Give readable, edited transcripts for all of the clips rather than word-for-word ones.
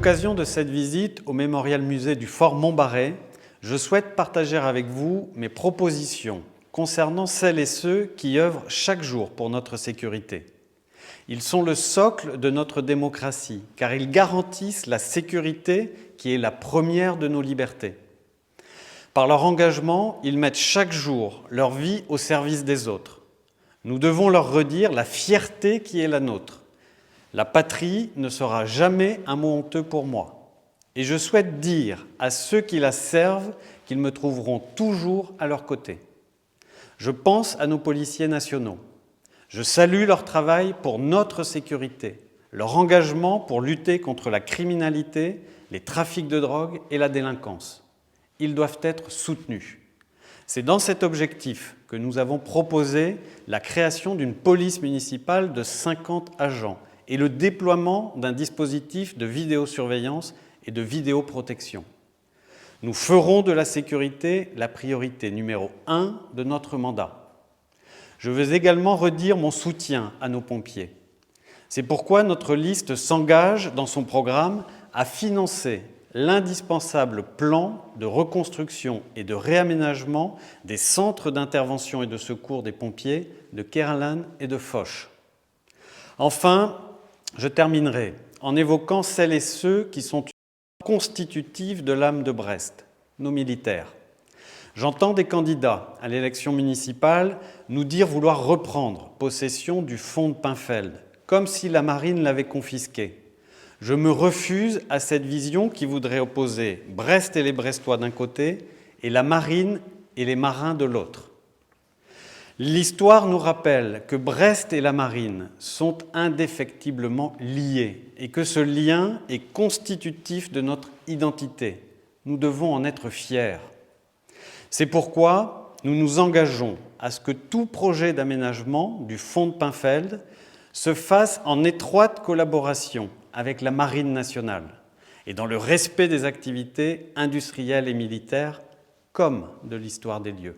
l'occasion de cette visite au Mémorial Musée du Fort Montbarret, je souhaite partager avec vous mes propositions concernant celles et ceux qui œuvrent chaque jour pour notre sécurité. Ils sont le socle de notre démocratie, car ils garantissent la sécurité qui est la première de nos libertés. Par leur engagement, ils mettent chaque jour leur vie au service des autres. Nous devons leur redire la fierté qui est la nôtre. La patrie ne sera jamais un mot honteux pour moi. Et je souhaite dire à ceux qui la servent qu'ils me trouveront toujours à leur côté. Je pense à nos policiers nationaux. Je salue leur travail pour notre sécurité, leur engagement pour lutter contre la criminalité, les trafics de drogue et la délinquance. Ils doivent être soutenus. C'est dans cet objectif que nous avons proposé la création d'une police municipale de 50 agents et le déploiement d'un dispositif de vidéosurveillance et de vidéoprotection. Nous ferons de la sécurité la priorité numéro 1 de notre mandat. Je veux également redire mon soutien à nos pompiers. C'est pourquoi notre liste s'engage dans son programme à financer l'indispensable plan de reconstruction et de réaménagement des centres d'intervention et de secours des pompiers de Kerlan et de Foch. Enfin, je terminerai en évoquant celles et ceux qui sont constitutifs de l'âme de Brest, nos militaires. J'entends des candidats à l'élection municipale nous dire vouloir reprendre possession du fonds de Pinfeld, comme si la marine l'avait confisqué. Je me refuse à cette vision qui voudrait opposer Brest et les Brestois d'un côté et la marine et les marins de l'autre. L'histoire nous rappelle que Brest et la marine sont indéfectiblement liés et que ce lien est constitutif de notre identité. Nous devons en être fiers. C'est pourquoi nous nous engageons à ce que tout projet d'aménagement du fonds de Pinfeld se fasse en étroite collaboration avec la Marine nationale et dans le respect des activités industrielles et militaires comme de l'histoire des lieux.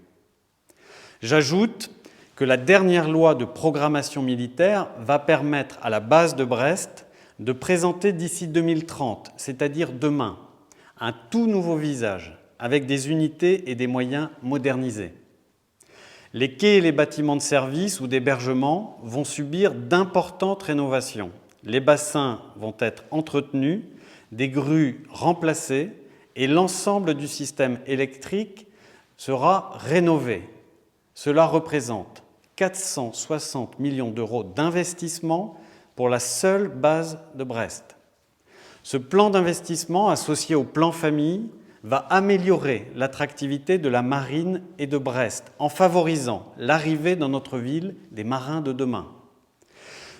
J'ajoute que la dernière loi de programmation militaire va permettre à la base de Brest de présenter d'ici 2030, c'est-à-dire demain, un tout nouveau visage avec des unités et des moyens modernisés. Les quais et les bâtiments de service ou d'hébergement vont subir d'importantes rénovations. Les bassins vont être entretenus, des grues remplacées et l'ensemble du système électrique sera rénové. Cela représente 460 millions d'euros d'investissement pour la seule base de Brest. Ce plan d'investissement associé au plan famille va améliorer l'attractivité de la marine et de Brest en favorisant l'arrivée dans notre ville des marins de demain.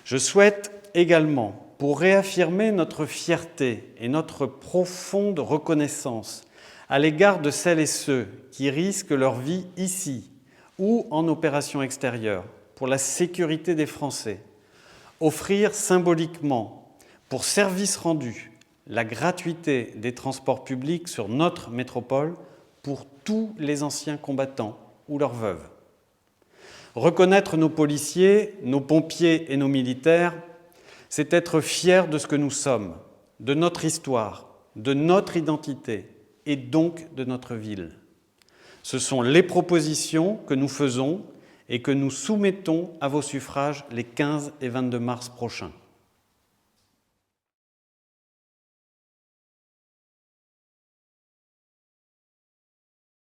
Je souhaite également, pour réaffirmer notre fierté et notre profonde reconnaissance à l'égard de celles et ceux qui risquent leur vie ici ou en opération extérieure pour la sécurité des Français, offrir symboliquement, pour service rendu, la gratuité des transports publics sur notre métropole pour tous les anciens combattants ou leurs veuves. Reconnaître nos policiers, nos pompiers et nos militaires, c'est être fiers de ce que nous sommes, de notre histoire, de notre identité et donc de notre ville. Ce sont les propositions que nous faisons et que nous soumettons à vos suffrages les 15 et 22 mars prochains.